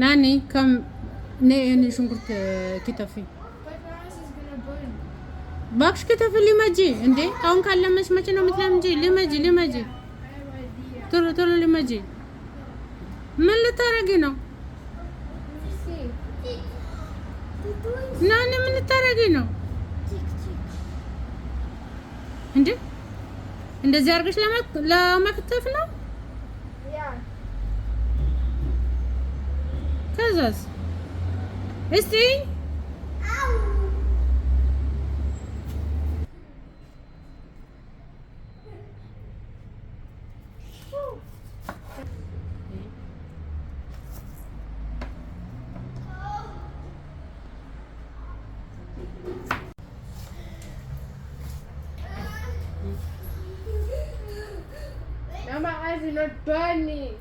ናኒ ከም ነይ ሽንኩርት ክተፊ እባክሽ ክተፊ ልመጂ እንዴ አሁን ካለመች መቼ ነው የምትለምጂ ልመጂ ቶሎ ቶሎ ልመጂ ምን ልታረጊ ነው ናኒ ምን ልታረጊ ነው እንዴ እንደዚህ አድርገሽ ለመክተፍ ነው ከዛስ እስቲ Mama, eyes are not burning.